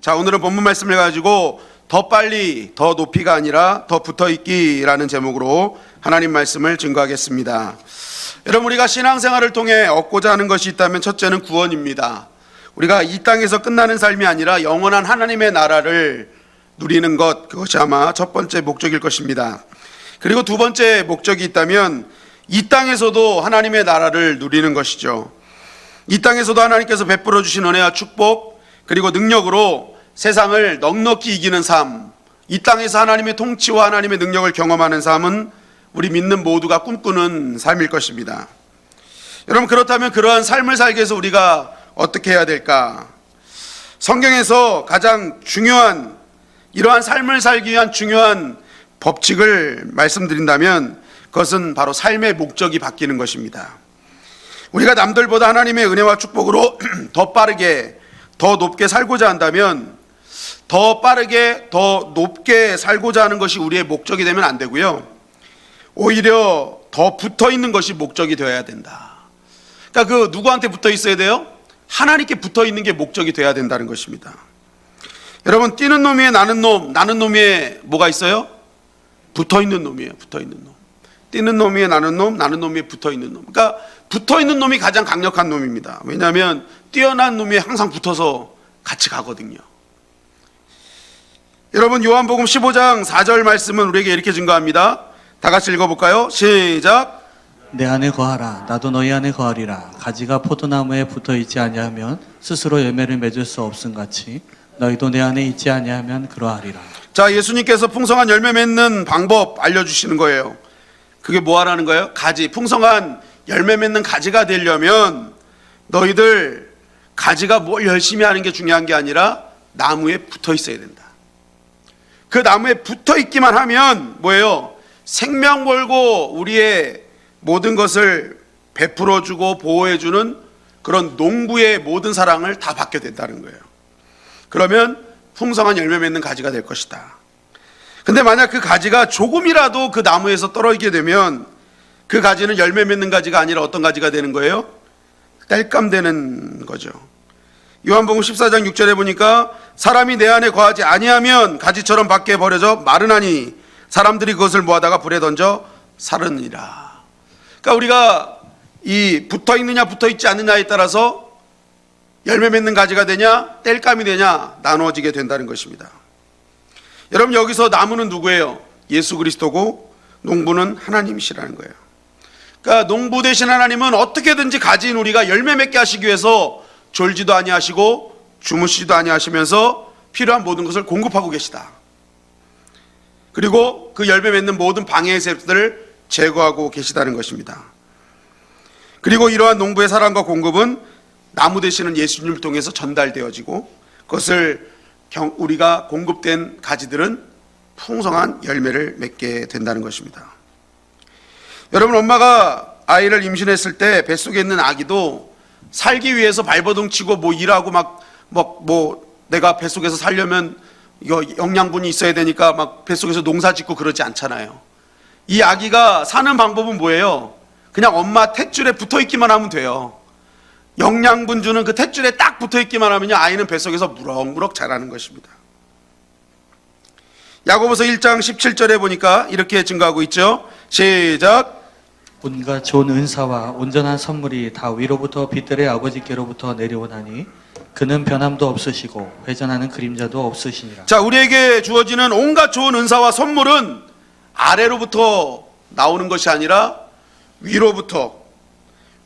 자, 오늘은 본문 말씀을 가지고 더 빨리 더 높이가 아니라 더 붙어있기라는 제목으로 하나님 말씀을 증거하겠습니다. 여러분, 우리가 신앙생활을 통해 얻고자 하는 것이 있다면 첫째는 구원입니다. 우리가 이 땅에서 끝나는 삶이 아니라 영원한 하나님의 나라를 누리는 것, 그것이 아마 첫 번째 목적일 것입니다. 그리고 두 번째 목적이 있다면 이 땅에서도 하나님의 나라를 누리는 것이죠. 이 땅에서도 하나님께서 베풀어 주신 은혜와 축복, 그리고 능력으로 세상을 넉넉히 이기는 삶, 이 땅에서 하나님의 통치와 하나님의 능력을 경험하는 삶은 우리 믿는 모두가 꿈꾸는 삶일 것입니다. 여러분, 그렇다면 그러한 삶을 살기 위해서 우리가 어떻게 해야 될까? 성경에서 가장 중요한, 이러한 삶을 살기 위한 중요한 법칙을 말씀드린다면 그것은 바로 삶의 목적이 바뀌는 것입니다. 우리가 남들보다 하나님의 은혜와 축복으로 더 빠르게 더 높게 살고자 한다면 더 빠르게 더 높게 살고자 하는 것이 우리의 목적이 되면 안 되고요, 오히려 더 붙어 있는 것이 목적이 되어야 된다. 그러니까 그 누구한테 붙어 있어야 돼요? 하나님께 붙어 있는 게 목적이 되어야 된다는 것입니다. 여러분, 뛰는 놈 위에 나는 놈 위에 뭐가 있어요? 붙어 있는 놈이에요. 붙어 있는 놈. 뛰는 놈 위에 나는 놈 위에 붙어 있는 놈. 그러니까 붙어 있는 놈이 가장 강력한 놈입니다. 왜냐하면 뛰어난 놈이 항상 붙어서 같이 가거든요. 여러분, 요한복음 15장 4절 말씀은 우리에게 이렇게 증거합니다. 다 같이 읽어볼까요? 시작. 내 안에 거하라. 나도 너희 안에 거하리라. 가지가 포도나무에 붙어 있지 아니하면 스스로 열매를 맺을 수 없음 같이 너희도 내 안에 있지 아니하면 그러하리라. 자, 예수님께서 풍성한 열매 맺는 방법 알려주시는 거예요. 그게 뭐 하라는 거예요? 가지, 풍성한 열매 맺는 가지가 되려면 너희들 가지가 뭘 열심히 하는 게 중요한 게 아니라 나무에 붙어 있어야 된다. 그 나무에 붙어 있기만 하면 뭐예요? 생명 걸고 우리의 모든 것을 베풀어주고 보호해주는 그런 농부의 모든 사랑을 다 받게 된다는 거예요. 그러면 풍성한 열매 맺는 가지가 될 것이다. 근데 만약 그 가지가 조금이라도 그 나무에서 떨어지게 되면 그 가지는 열매 맺는 가지가 아니라 어떤 가지가 되는 거예요? 땔감 되는 거죠. 요한복음 14장 6절에 보니까 사람이 내 안에 거하지 아니하면 가지처럼 밖에 버려져 마르나니 사람들이 그것을 모아다가 불에 던져 사르니라. 그러니까 우리가 이 붙어 있느냐 붙어 있지 않느냐에 따라서 열매 맺는 가지가 되냐 땔감이 되냐 나누어지게 된다는 것입니다. 여러분, 여기서 나무는 누구예요? 예수 그리스도고 농부는 하나님이시라는 거예요. 그러니까 농부 되신 하나님은 어떻게든지 가진 우리가 열매 맺게 하시기 위해서 졸지도 아니하시고 주무시지도 아니하시면서 필요한 모든 것을 공급하고 계시다. 그리고 그 열매 맺는 모든 방해의 세력들을 제거하고 계시다는 것입니다. 그리고 이러한 농부의 사랑과 공급은 나무 되시는 예수님을 통해서 전달되어지고 그것을 우리가 공급된 가지들은 풍성한 열매를 맺게 된다는 것입니다. 여러분, 엄마가 아이를 임신했을 때 뱃속에 있는 아기도 살기 위해서 발버둥 치고 뭐 일하고 내가 뱃속에서 살려면 이거 영양분이 있어야 되니까 막 뱃속에서 농사 짓고 그러지 않잖아요. 이 아기가 사는 방법은 뭐예요? 그냥 엄마 탯줄에 붙어 있기만 하면 돼요. 영양분 주는 그 탯줄에 딱 붙어 있기만 하면요, 아이는 뱃속에서 무럭무럭 자라는 것입니다. 야고보서 1장 17절에 보니까 이렇게 증거하고 있죠. 시작. 온갖 좋은 은사와 온전한 선물이 다 위로부터 빛들의 아버지께로부터 내려오나니 그는 변함도 없으시고 회전하는 그림자도 없으시니라. 자, 우리에게 주어지는 온갖 좋은 은사와 선물은 아래로부터 나오는 것이 아니라 위로부터,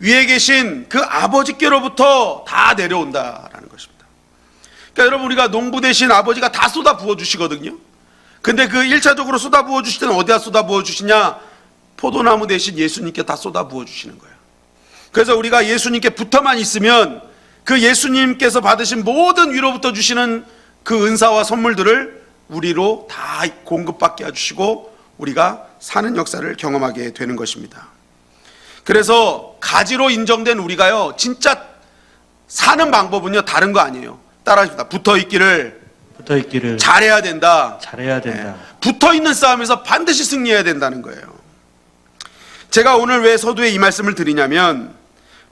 위에 계신 그 아버지께로부터 다 내려온다라는 것입니다. 그러니까 여러분, 우리가 농부 되신 아버지가 다 쏟아 부어 주시거든요. 근데 그 1차적으로 쏟아 부어 주실 때는 어디다 쏟아 부어 주시냐? 포도나무 대신 예수님께 다 쏟아 부어 주시는 거예요. 그래서 우리가 예수님께 붙어만 있으면 그 예수님께서 받으신 모든 위로부터 주시는 그 은사와 선물들을 우리로 다 공급받게 해주시고 우리가 사는 역사를 경험하게 되는 것입니다. 그래서 가지로 인정된 우리가요, 진짜 사는 방법은요 다른 거 아니에요. 따라하십니다. 붙어 있기를 잘해야 된다. 잘해야 된다. 붙어 있는 싸움에서 반드시 승리해야 된다는 거예요. 제가 오늘 왜 서두에 이 말씀을 드리냐면,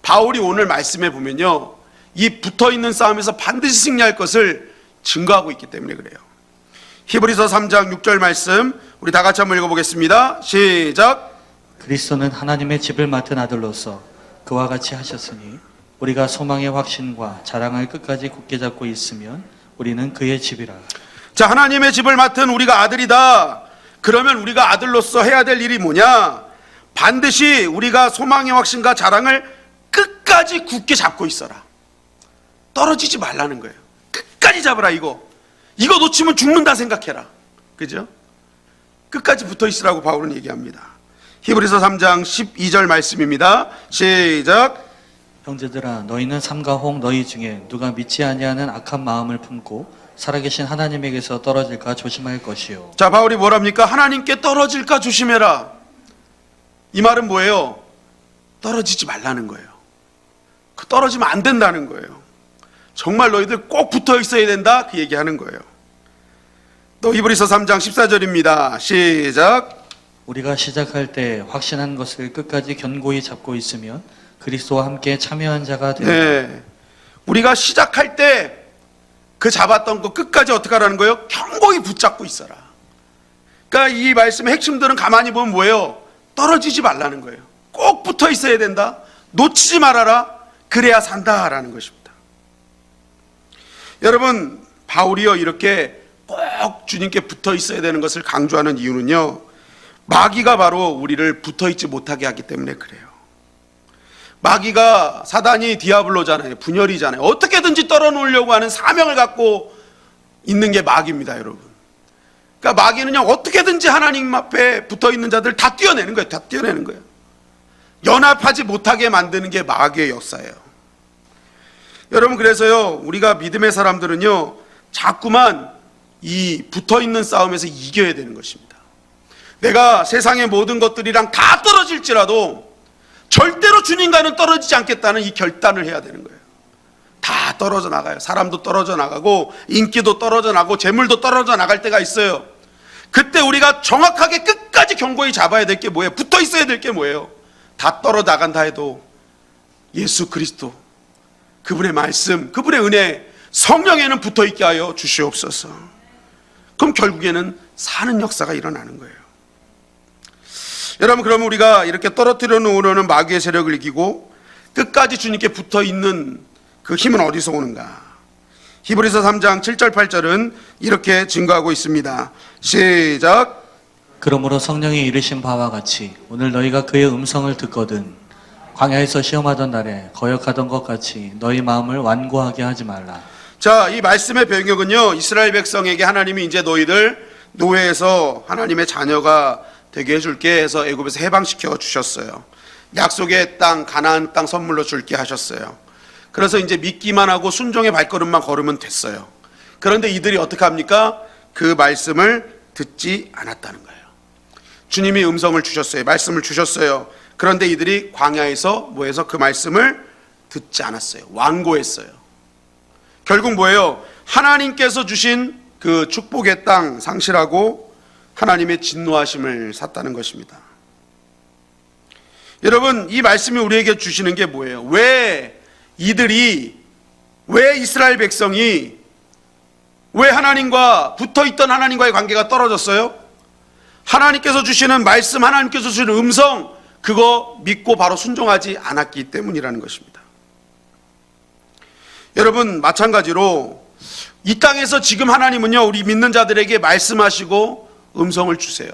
바울이 오늘 말씀해 보면요, 이 붙어 있는 싸움에서 반드시 승리할 것을 증거하고 있기 때문에 그래요. 히브리서 3장 6절 말씀 우리 다 같이 한번 읽어보겠습니다. 시작. 그리스도는 하나님의 집을 맡은 아들로서 그와 같이 하셨으니 우리가 소망의 확신과 자랑을 끝까지 굳게 잡고 있으면 우리는 그의 집이라. 자, 하나님의 집을 맡은 우리가 아들이다. 그러면 우리가 아들로서 해야 될 일이 뭐냐? 반드시 우리가 소망의 확신과 자랑을 끝까지 굳게 잡고 있어라. 떨어지지 말라는 거예요. 끝까지 잡으라. 이거 놓치면 죽는다 생각해라. 그죠? 끝까지 붙어 있으라고 바울은 얘기합니다. 히브리서 3장 12절 말씀입니다. 시작. 형제들아 너희는 삼가 혹 너희 중에 누가 믿지 아니하는 악한 마음을 품고 살아계신 하나님에게서 떨어질까 조심할 것이요. 자, 바울이 뭐랍니까? 하나님께 떨어질까 조심해라. 이 말은 뭐예요? 떨어지지 말라는 거예요. 그 떨어지면 안 된다는 거예요. 정말 너희들 꼭 붙어 있어야 된다, 그 얘기하는 거예요. 또 히브리서 3장 14절입니다. 시작. 우리가 시작할 때 확신한 것을 끝까지 견고히 잡고 있으면 그리스도와 함께 참여한 자가 되리라. 네. 우리가 시작할 때 그 잡았던 거 끝까지 어떻게 하라는 거예요? 견고히 붙잡고 있어라. 그러니까 이 말씀의 핵심들은 가만히 보면 뭐예요? 떨어지지 말라는 거예요. 꼭 붙어 있어야 된다. 놓치지 말아라. 그래야 산다라는 것입니다. 여러분, 바울이요 이렇게 꼭 주님께 붙어 있어야 되는 것을 강조하는 이유는요, 마귀가 바로 우리를 붙어 있지 못하게 하기 때문에 그래요. 마귀가, 사단이 디아블로잖아요. 분열이잖아요. 어떻게든지 떨어놓으려고 하는 사명을 갖고 있는 게 마귀입니다, 여러분. 그러니까 마귀는요 어떻게든지 하나님 앞에 붙어 있는 자들 다 띄어내는 거예요. 다 띄어내는 거예요. 연합하지 못하게 만드는 게 마귀의 역사예요. 여러분, 그래서요 우리가 믿음의 사람들은요 자꾸만 이 붙어있는 싸움에서 이겨야 되는 것입니다. 내가 세상의 모든 것들이랑 다 떨어질지라도 절대로 주님과는 떨어지지 않겠다는 이 결단을 해야 되는 거예요. 다 떨어져 나가요. 사람도 떨어져 나가고 인기도 떨어져 나가고 재물도 떨어져 나갈 때가 있어요. 그때 우리가 정확하게 끝까지 견고히 잡아야 될 게 뭐예요? 붙어 있어야 될 게 뭐예요? 다 떨어져 나간다 해도 예수 그리스도, 그분의 말씀, 그분의 은혜, 성령에는 붙어 있게 하여 주시옵소서. 그럼 결국에는 사는 역사가 일어나는 거예요. 여러분, 그러면 우리가 이렇게 떨어뜨려 놓으려는 마귀의 세력을 이기고 끝까지 주님께 붙어 있는 그 힘은 어디서 오는가? 히브리서 3장 7절 8절은 이렇게 증거하고 있습니다. 시작. 그러므로 성령이 이르신 바와 같이 오늘 너희가 그의 음성을 듣거든 광야에서 시험하던 날에 거역하던 것 같이 너희 마음을 완고하게 하지 말라. 자, 이 말씀의 배경은요, 이스라엘 백성에게 하나님이 이제 너희들 노예에서 하나님의 자녀가 되게 해줄게 해서 애굽에서 해방시켜 주셨어요. 약속의 땅, 가나안 땅 선물로 줄게 하셨어요. 그래서 이제 믿기만 하고 순종의 발걸음만 걸으면 됐어요. 그런데 이들이 어떻게 합니까? 그 말씀을 듣지 않았다는 거예요. 주님이 음성을 주셨어요. 말씀을 주셨어요. 그런데 이들이 광야에서 뭐해서 그 말씀을 듣지 않았어요. 완고했어요. 결국 뭐예요? 하나님께서 주신 그 축복의 땅 상실하고 하나님의 진노하심을 샀다는 것입니다. 여러분, 이 말씀이 우리에게 주시는 게 뭐예요? 왜 이스라엘 백성이 왜 하나님과 붙어있던 하나님과의 관계가 떨어졌어요? 하나님께서 주시는 말씀, 하나님께서 주시는 음성, 그거 믿고 바로 순종하지 않았기 때문이라는 것입니다. 여러분, 마찬가지로 이 땅에서 지금 하나님은요 우리 믿는 자들에게 말씀하시고 음성을 주세요.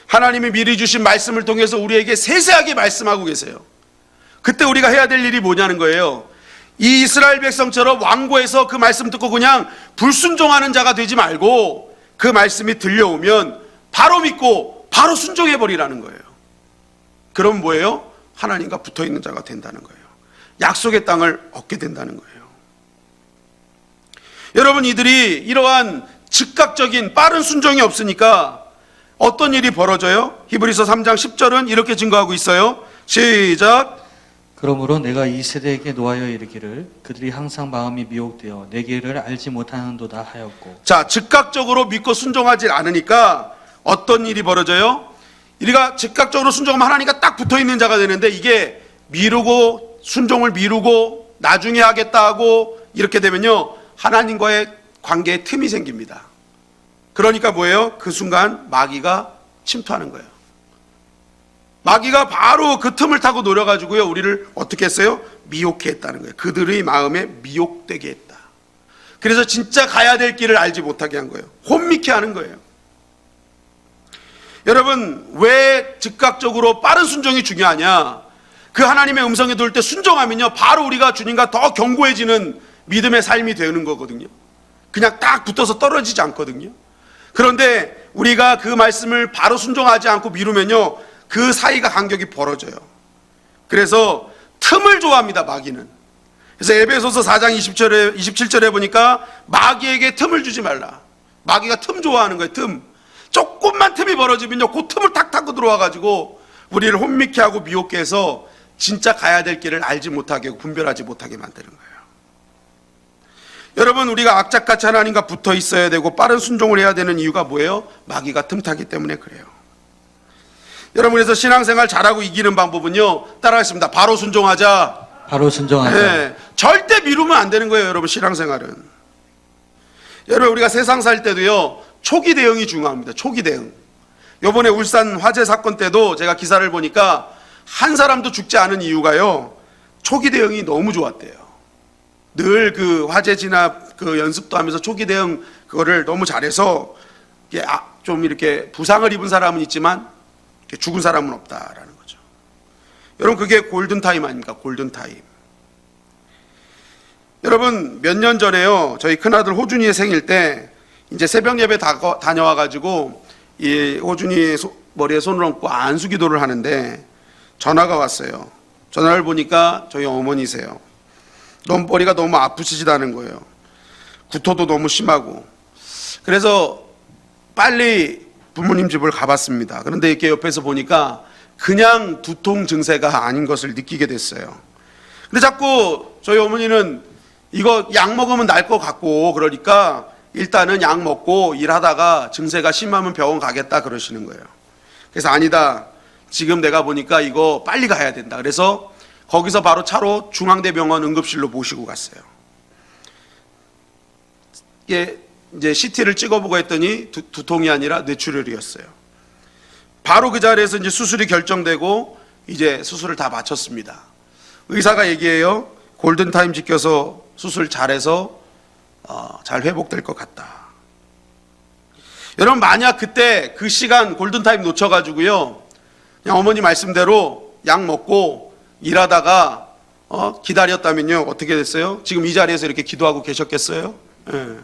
하나님이 미리 주신 말씀을 통해서 우리에게 세세하게 말씀하고 계세요. 그때 우리가 해야 될 일이 뭐냐는 거예요. 이 이스라엘 백성처럼 완고해서 그 말씀 듣고 그냥 불순종하는 자가 되지 말고 그 말씀이 들려오면 바로 믿고 바로 순종해 버리라는 거예요. 그럼 뭐예요? 하나님과 붙어있는 자가 된다는 거예요. 약속의 땅을 얻게 된다는 거예요. 여러분, 이들이 이러한 즉각적인 빠른 순종이 없으니까 어떤 일이 벌어져요? 히브리서 3장 10절은 이렇게 증거하고 있어요. 시작. 그러므로 내가 이 세대에게 노하여 이르기를 그들이 항상 마음이 미혹되어 내 길을 알지 못하는도다 하였고. 자, 즉각적으로 믿고 순종하지 않으니까 어떤 일이 벌어져요? 우리가 즉각적으로 순종하면 하나님과 딱 붙어있는 자가 되는데 이게 미루고 순종을 미루고 나중에 하겠다 하고 이렇게 되면요 하나님과의 관계에 틈이 생깁니다. 그러니까 뭐예요? 그 순간 마귀가 침투하는 거예요. 마귀가 바로 그 틈을 타고 노려가지고요, 우리를 어떻게 했어요? 미혹해 했다는 거예요. 그들의 마음에 미혹되게 했다. 그래서 진짜 가야 될 길을 알지 못하게 한 거예요. 혼미케 하는 거예요. 여러분, 왜 즉각적으로 빠른 순종이 중요하냐? 그 하나님의 음성에 들을 때 순종하면요, 바로 우리가 주님과 더 견고해지는 믿음의 삶이 되는 거거든요. 그냥 딱 붙어서 떨어지지 않거든요. 그런데 우리가 그 말씀을 바로 순종하지 않고 미루면요, 그 사이가 간격이 벌어져요. 그래서 틈을 좋아합니다, 마귀는. 그래서 에베소서 4장 27절에 보니까 마귀에게 틈을 주지 말라. 마귀가 틈 좋아하는 거예요, 틈. 조금만 틈이 벌어지면요, 그 틈을 탁 타고 들어와가지고 우리를 혼미케 하고 미혹게 해서 진짜 가야 될 길을 알지 못하게 하고 분별하지 못하게 만드는 거예요. 여러분, 우리가 악착같이 하나님과 붙어 있어야 되고 빠른 순종을 해야 되는 이유가 뭐예요? 마귀가 틈타기 때문에 그래요. 여러분, 그래서 신앙생활 잘하고 이기는 방법은요, 따라하겠습니다. 바로 순종하자. 바로 순종하자. 네, 절대 미루면 안 되는 거예요, 여러분. 신앙생활은. 여러분, 우리가 세상 살 때도요, 초기 대응이 중요합니다. 초기 대응. 요번에 울산 화재 사건 때도 제가 기사를 보니까 한 사람도 죽지 않은 이유가요, 초기 대응이 너무 좋았대요. 늘 그 화재 진압 그 연습도 하면서 초기 대응 그거를 너무 잘해서 좀 이렇게 부상을 입은 사람은 있지만 죽은 사람은 없다라는 거죠. 여러분, 그게 골든타임 아닙니까? 골든타임. 여러분, 몇 년 전에요, 저희 큰아들 호준이의 생일 때 이제 새벽 예배 다녀와가지고 이 호준이 머리에 손을 얹고 안수 기도를 하는데 전화가 왔어요. 전화를 보니까 저희 어머니세요. 머리가 너무 아프시다는 거예요. 구토도 너무 심하고. 그래서 빨리 부모님 집을 가봤습니다. 그런데 이렇게 옆에서 보니까 그냥 두통 증세가 아닌 것을 느끼게 됐어요. 근데 자꾸 저희 어머니는 이거 약 먹으면 날 것 같고, 그러니까 일단은 약 먹고 일하다가 증세가 심하면 병원 가겠다 그러시는 거예요. 그래서 아니다, 지금 내가 보니까 이거 빨리 가야 된다. 그래서 거기서 바로 차로 중앙대병원 응급실로 모시고 갔어요. 이게 이제 CT를 찍어보고 했더니 두통이 아니라 뇌출혈이었어요. 바로 그 자리에서 이제 수술이 결정되고 이제 수술을 다 마쳤습니다. 의사가 얘기해요. 골든타임 지켜서 수술 잘해서 잘 회복될 것 같다. 여러분, 만약 그때 그 시간 골든타임 놓쳐가지고요, 그냥 어머니 말씀대로 약 먹고 일하다가 기다렸다면요, 어떻게 됐어요? 지금 이 자리에서 이렇게 기도하고 계셨겠어요? 예.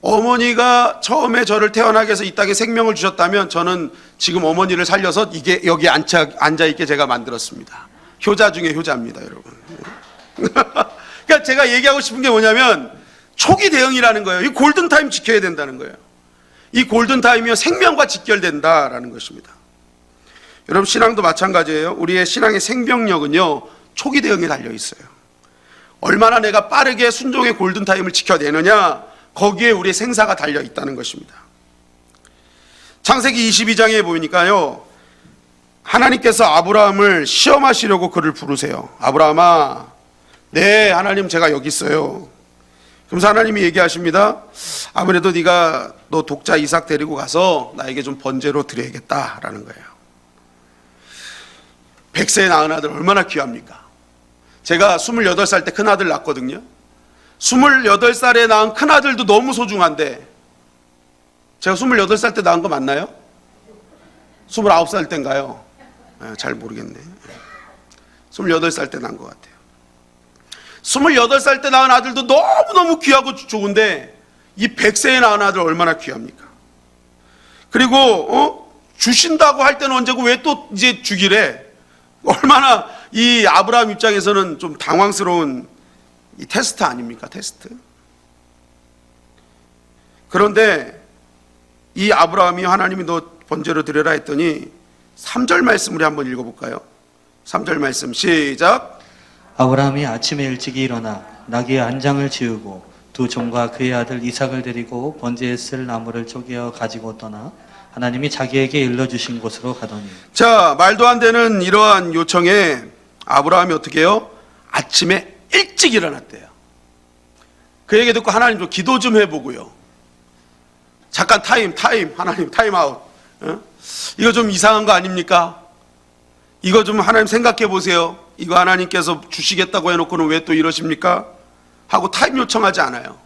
어머니가 처음에 저를 태어나게 해서 이 땅에 생명을 주셨다면 저는 지금 어머니를 살려서 이게 여기 앉아있게 제가 만들었습니다. 효자 중에 효자입니다, 여러분. 그러니까 제가 얘기하고 싶은 게 뭐냐면 초기 대응이라는 거예요. 이 골든타임 지켜야 된다는 거예요. 이 골든타임이요, 생명과 직결된다라는 것입니다. 여러분, 신앙도 마찬가지예요. 우리의 신앙의 생명력은요, 초기 대응에 달려 있어요. 얼마나 내가 빠르게 순종의 골든타임을 지켜내느냐, 거기에 우리의 생사가 달려 있다는 것입니다. 창세기 22장에 보니까요, 하나님께서 아브라함을 시험하시려고 그를 부르세요. 아브라함아, 네, 하나님, 제가 여기 있어요. 그러면서 하나님이 얘기하십니다. 아무래도 네가 너 독자 이삭 데리고 가서 나에게 좀 번제로 드려야겠다라는 거예요. 100세에 낳은 아들 얼마나 귀합니까? 제가 28살 때 큰아들 낳았거든요. 28살에 낳은 큰아들도 너무 소중한데, 제가 28살 때 낳은 거 맞나요? 29살 때인가요? 잘 모르겠네. 28살 때 낳은 것 같아요. 28살 때 낳은 아들도 너무너무 귀하고 좋은데 이 100세에 낳은 아들 얼마나 귀합니까? 그리고 주신다고 할 때는 언제고 왜 또 이제 주기래? 얼마나 이 아브라함 입장에서는 좀 당황스러운 이 테스트 아닙니까? 테스트. 그런데 이 아브라함이 하나님이 너 번제로 드려라 했더니 3절 말씀 우리 한번 읽어볼까요? 3절 말씀 시작. 아브라함이 아침에 일찍이 일어나 나귀의 안장을 지우고 두 종과 그의 아들 이삭을 데리고 번제에 쓸 나무를 쪼개어 가지고 떠나 하나님이 자기에게 일러주신 곳으로 가더니. 자, 말도 안 되는 이러한 요청에 아브라함이 어떻게 해요? 아침에 일찍 일어났대요. 그 얘기 듣고 하나님 좀 기도 좀 해보고요. 잠깐 타임, 하나님 타임아웃. 이거 좀 이상한 거 아닙니까? 이거 좀 하나님 생각해 보세요. 이거 하나님께서 주시겠다고 해놓고는 왜 또 이러십니까? 하고 타임 요청하지 않아요.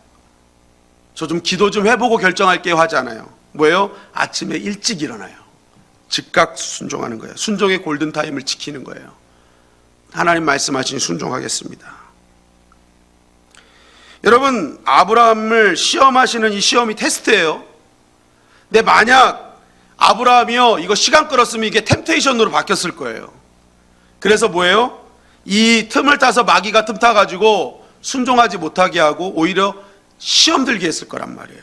저 좀 기도 좀 해보고 결정할게요 하지 않아요. 뭐예요? 아침에 일찍 일어나요. 즉각 순종하는 거예요. 순종의 골든타임을 지키는 거예요. 하나님 말씀하시니 순종하겠습니다. 여러분, 아브라함을 시험하시는 이 시험이 테스트예요. 근데 만약 아브라함이요, 이거 시간 끌었으면 이게 템테이션으로 바뀌었을 거예요. 그래서 뭐예요? 이 틈을 타서 마귀가 틈 타가지고 순종하지 못하게 하고 오히려 시험 들게 했을 거란 말이에요.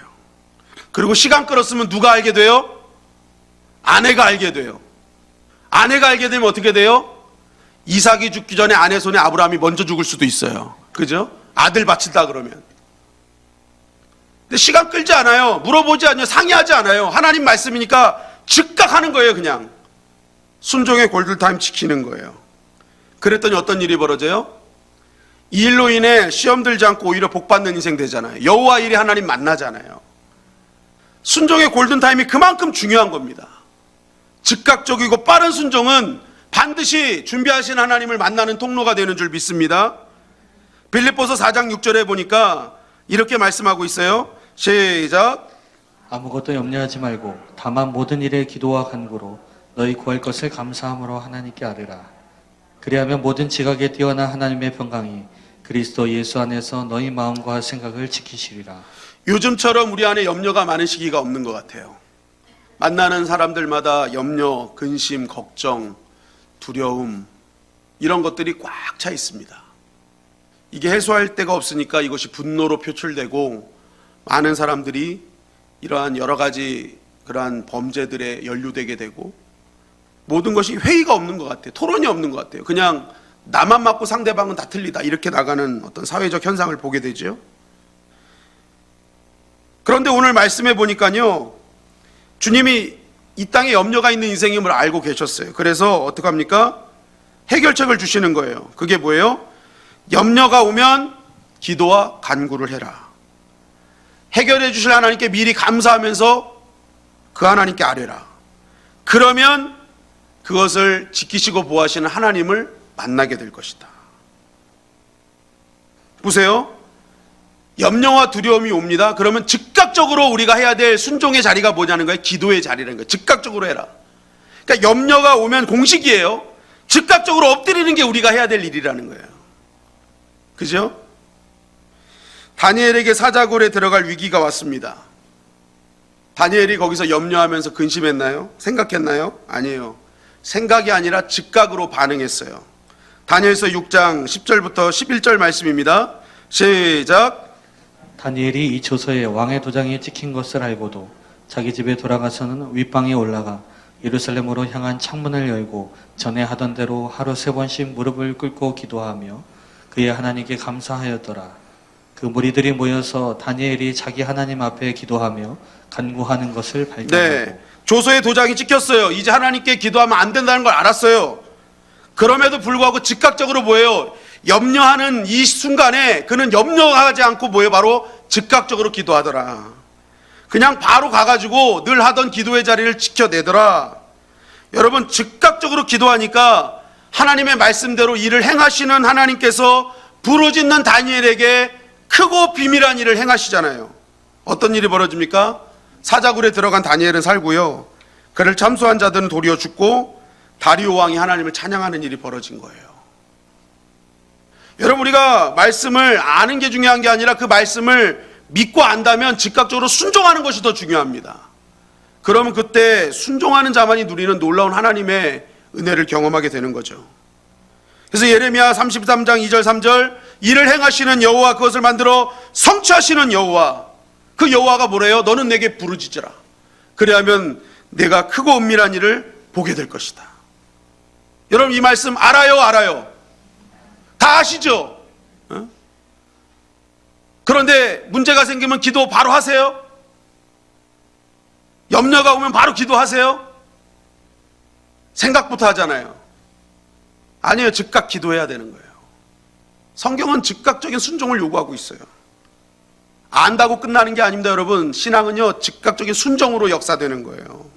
그리고 시간 끌었으면 누가 알게 돼요? 아내가 알게 돼요. 아내가 알게 되면 어떻게 돼요? 이삭이 죽기 전에 아내 손에 아브라함이 먼저 죽을 수도 있어요. 그죠? 아들 바친다 그러면. 근데 시간 끌지 않아요. 물어보지 않아요. 상의하지 않아요. 하나님 말씀이니까 즉각 하는 거예요. 그냥 순종의 골든타임 지키는 거예요. 그랬더니 어떤 일이 벌어져요? 이 일로 인해 시험 들지 않고 오히려 복받는 인생 되잖아요. 여호와 일에 하나님 만나잖아요. 순종의 골든타임이 그만큼 중요한 겁니다. 즉각적이고 빠른 순종은 반드시 준비하신 하나님을 만나는 통로가 되는 줄 믿습니다. 빌립보서 4장 6절에 보니까 이렇게 말씀하고 있어요. 시작. 아무것도 염려하지 말고 다만 모든 일에 기도와 간구로 너희 구할 것을 감사함으로 하나님께 아뢰라. 그리하면 모든 지각에 뛰어난 하나님의 평강이 그리스도 예수 안에서 너희 마음과 생각을 지키시리라. 요즘처럼 우리 안에 염려가 많은 시기가 없는 것 같아요. 만나는 사람들마다 염려, 근심, 걱정, 두려움 이런 것들이 꽉 차 있습니다. 이게 해소할 데가 없으니까 이것이 분노로 표출되고 많은 사람들이 이러한 여러 가지 그러한 범죄들에 연루되게 되고 모든 것이 회의가 없는 것 같아요. 토론이 없는 것 같아요. 그냥 나만 맞고 상대방은 다 틀리다 이렇게 나가는 어떤 사회적 현상을 보게 되죠. 그런데 오늘 말씀해 보니까요, 주님이 이 땅에 염려가 있는 인생임을 알고 계셨어요. 그래서 어떡합니까? 해결책을 주시는 거예요. 그게 뭐예요? 염려가 오면 기도와 간구를 해라. 해결해 주실 하나님께 미리 감사하면서 그 하나님께 아뢰라. 그러면 그것을 지키시고 보호하시는 하나님을 만나게 될 것이다. 보세요. 염려와 두려움이 옵니다. 그러면 즉각적으로 우리가 해야 될 순종의 자리가 뭐냐는 거예요? 기도의 자리라는 거예요. 즉각적으로 해라. 그러니까 염려가 오면 공식이에요. 즉각적으로 엎드리는 게 우리가 해야 될 일이라는 거예요. 그죠? 다니엘에게 사자굴에 들어갈 위기가 왔습니다. 다니엘이 거기서 염려하면서 근심했나요? 생각했나요? 아니에요. 생각이 아니라 즉각으로 반응했어요. 다니엘서 6장 10절부터 11절 말씀입니다. 시작. 다니엘이 이 조서에 왕의 도장이 찍힌 것을 알고도 자기 집에 돌아가서는 윗방에 올라가 예루살렘으로 향한 창문을 열고 전에 하던 대로 하루 3번씩 무릎을 꿇고 기도하며 그의 하나님께 감사하였더라. 그 무리들이 모여서 다니엘이 자기 하나님 앞에 기도하며 간구하는 것을 발견하고 네, 조서에 도장이 찍혔어요. 이제 하나님께 기도하면 안 된다는 걸 알았어요. 그럼에도 불구하고 즉각적으로 뭐예요? 염려하는 이 순간에 그는 염려하지 않고 뭐예요? 바로 즉각적으로 기도하더라. 그냥 바로 가가지고 늘 하던 기도의 자리를 지켜내더라. 여러분, 즉각적으로 기도하니까 하나님의 말씀대로 일을 행하시는 하나님께서 부르짖는 다니엘에게 크고 비밀한 일을 행하시잖아요. 어떤 일이 벌어집니까? 사자굴에 들어간 다니엘은 살고요, 그를 참수한 자들은 도리어 죽고 다리오 왕이 하나님을 찬양하는 일이 벌어진 거예요. 여러분, 우리가 말씀을 아는 게 중요한 게 아니라 그 말씀을 믿고 안다면 즉각적으로 순종하는 것이 더 중요합니다. 그러면 그때 순종하는 자만이 누리는 놀라운 하나님의 은혜를 경험하게 되는 거죠. 그래서 예레미야 33장 2절 3절, 이를 행하시는 여호와, 그것을 만들어 성취하시는 여호와, 그 여호와가 뭐래요? 너는 내게 부르짖으라. 그래야면 내가 크고 은밀한 일을 보게 될 것이다. 여러분, 이 말씀 알아요? 알아요? 다 아시죠? 그런데 문제가 생기면 기도 바로 하세요? 염려가 오면 바로 기도하세요? 생각부터 하잖아요. 아니에요. 즉각 기도해야 되는 거예요. 성경은 즉각적인 순종을 요구하고 있어요. 안다고 끝나는 게 아닙니다, 여러분. 신앙은요, 즉각적인 순종으로 역사되는 거예요.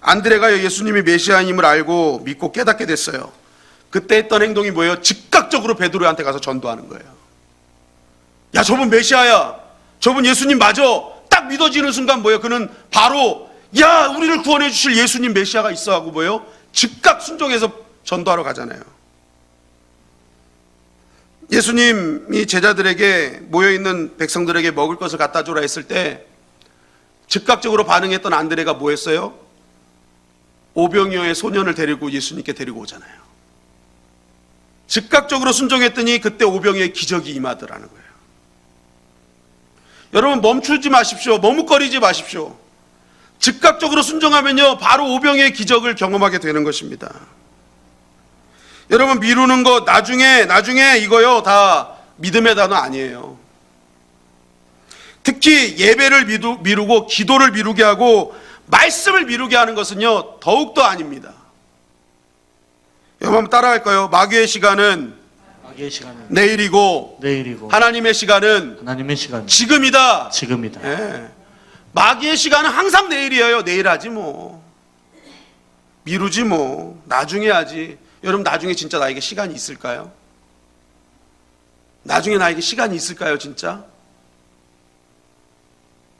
안드레가 예수님이 메시아임을 알고 믿고 깨닫게 됐어요. 그때 했던 행동이 뭐예요? 즉각적으로 베드로한테 가서 전도하는 거예요. 야, 저분 메시아야. 저분 예수님 맞아. 딱 믿어지는 순간 뭐예요? 그는 바로 야, 우리를 구원해 주실 예수님 메시아가 있어 하고 뭐예요? 즉각 순종해서 전도하러 가잖아요. 예수님이 제자들에게 모여있는 백성들에게 먹을 것을 갖다 주라 했을 때 즉각적으로 반응했던 안드레가 뭐 했어요? 오병이어의 소년을 데리고 예수님께 데리고 오잖아요. 즉각적으로 순종했더니 그때 오병이어의 기적이 임하더라는 거예요. 여러분, 멈추지 마십시오. 머뭇거리지 마십시오. 즉각적으로 순종하면요, 바로 오병이어의 기적을 경험하게 되는 것입니다. 여러분, 미루는 것 나중에 이거요, 다 믿음의 단어 아니에요. 특히 예배를 미루고 기도를 미루게 하고 말씀을 미루게 하는 것은요, 더욱더 아닙니다. 여러분, 한번 따라할까요? 마귀의 시간은 내일이고 하나님의 시간은 지금이다. 예. 마귀의 시간은 항상 내일이에요. 내일 하지 뭐, 미루지 뭐, 나중에 하지. 여러분, 나중에 진짜 나에게 시간이 있을까요? 나중에 나에게 시간이 있을까요, 진짜?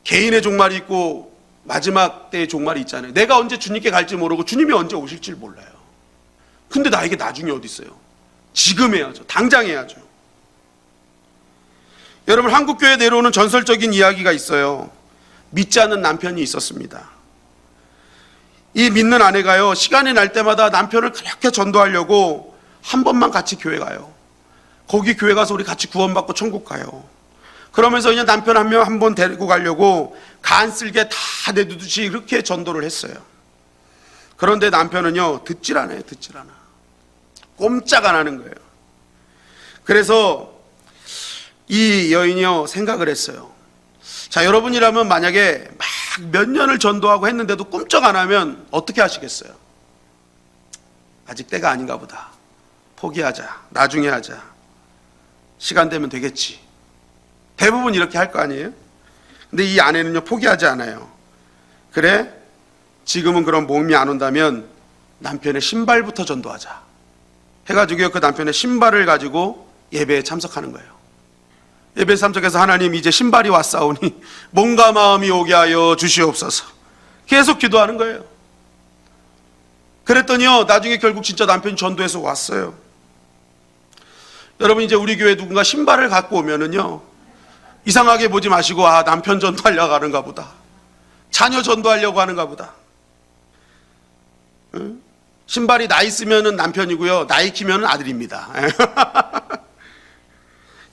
개인의 종말이 있고 마지막 때의 종말이 있잖아요. 내가 언제 주님께 갈지 모르고 주님이 언제 오실지 몰라요. 근데 나에게 나중에 어디 있어요? 지금 해야죠. 당장 해야죠. 여러분, 한국교회에 내려오는 전설적인 이야기가 있어요. 믿지 않는 남편이 있었습니다. 이 믿는 아내가요, 시간이 날 때마다 남편을 그렇게 전도하려고 한 번만 같이 교회 가요. 거기 교회 가서 우리 같이 구원받고 천국 가요. 그러면서 그냥 남편 한 명 한 번 데리고 가려고 간쓸게 다 내두듯이 그렇게 전도를 했어요. 그런데 남편은요, 듣질 않아요. 꼼짝 안 하는 거예요. 그래서 이 여인이요, 생각을 했어요. 자, 여러분이라면 만약에 막 몇 년을 전도하고 했는데도 꼼짝 안 하면 어떻게 하시겠어요? 아직 때가 아닌가 보다. 포기하자. 나중에 하자. 시간 되면 되겠지. 대부분 이렇게 할 거 아니에요? 근데 이 아내는요, 포기하지 않아요. 그래? 지금은 그럼 몸이 안 온다면 남편의 신발부터 전도하자 해가지고 그 남편의 신발을 가지고 예배에 참석하는 거예요. 예배에 참석해서 하나님, 이제 신발이 왔사오니 몸과 마음이 오게 하여 주시옵소서. 계속 기도하는 거예요. 그랬더니요, 나중에 결국 진짜 남편이 전도해서 왔어요. 여러분, 이제 우리 교회 누군가 신발을 갖고 오면은요, 이상하게 보지 마시고, 아, 남편 전도하려고 하는가 보다. 자녀 전도하려고 하는가 보다. 응? 신발이 나 있으면은 남편이고요, 나이 키면은 아들입니다.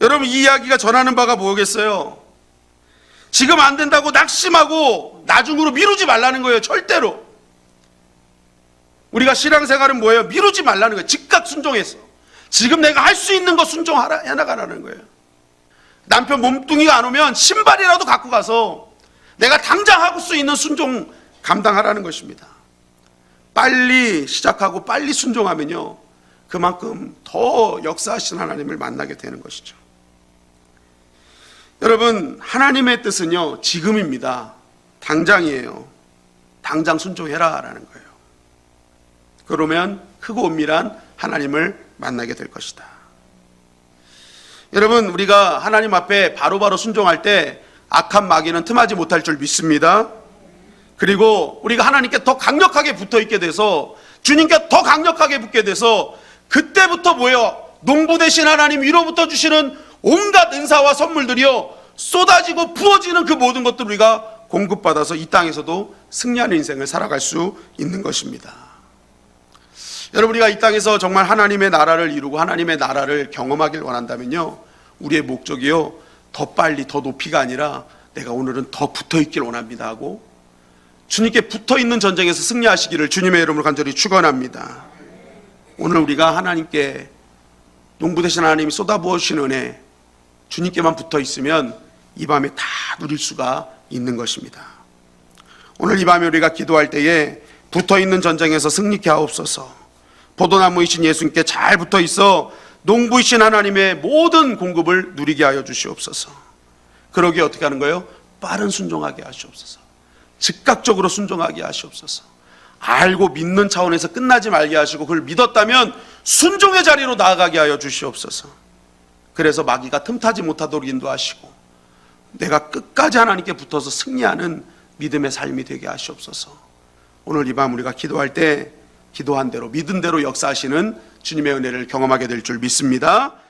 여러분, 이 이야기가 전하는 바가 뭐겠어요? 지금 안 된다고 낙심하고 나중으로 미루지 말라는 거예요. 절대로. 우리가 신앙생활은 뭐예요? 미루지 말라는 거예요. 즉각 순종해서 지금 내가 할 수 있는 거 순종하라 해나가라는 거예요. 남편 몸뚱이가 안 오면 신발이라도 갖고 가서 내가 당장 하고 수 있는 순종 감당하라는 것입니다. 빨리 시작하고 빨리 순종하면요, 그만큼 더 역사하신 하나님을 만나게 되는 것이죠. 여러분, 하나님의 뜻은요, 지금입니다. 당장이에요. 당장 순종해라 라는 거예요. 그러면 크고 은밀한 하나님을 만나게 될 것이다. 여러분, 우리가 하나님 앞에 바로바로 순종할 때 악한 마귀는 틈하지 못할 줄 믿습니다. 그리고 우리가 하나님께 더 강력하게 붙어 있게 돼서, 주님께 더 강력하게 붙게 돼서, 그때부터 뭐예요? 농부 되신 하나님 위로부터 주시는 온갖 은사와 선물들이요, 쏟아지고 부어지는 그 모든 것들을 우리가 공급받아서 이 땅에서도 승리하는 인생을 살아갈 수 있는 것입니다. 여러분, 우리가 이 땅에서 정말 하나님의 나라를 이루고 하나님의 나라를 경험하길 원한다면요, 우리의 목적이요, 더 빨리 더 높이가 아니라 내가 오늘은 더 붙어있길 원합니다 하고 주님께 붙어있는 전쟁에서 승리하시기를 주님의 이름으로 간절히 축원합니다. 오늘 우리가 하나님께, 농부 되신 하나님이 쏟아부으신 은혜, 주님께만 붙어있으면 이 밤에 다 누릴 수가 있는 것입니다. 오늘 이 밤에 우리가 기도할 때에 붙어있는 전쟁에서 승리케 하옵소서. 포도나무이신 예수님께 잘 붙어있어 농부이신 하나님의 모든 공급을 누리게 하여 주시옵소서. 그러기에 어떻게 하는 거예요? 빠른 순종하게 하시옵소서. 즉각적으로 순종하게 하시옵소서. 알고 믿는 차원에서 끝나지 말게 하시고 그걸 믿었다면 순종의 자리로 나아가게 하여 주시옵소서. 그래서 마귀가 틈타지 못하도록 인도하시고 내가 끝까지 하나님께 붙어서 승리하는 믿음의 삶이 되게 하시옵소서. 오늘 이 밤 우리가 기도할 때 기도한 대로 믿은 대로 역사하시는 주님의 은혜를 경험하게 될 줄 믿습니다.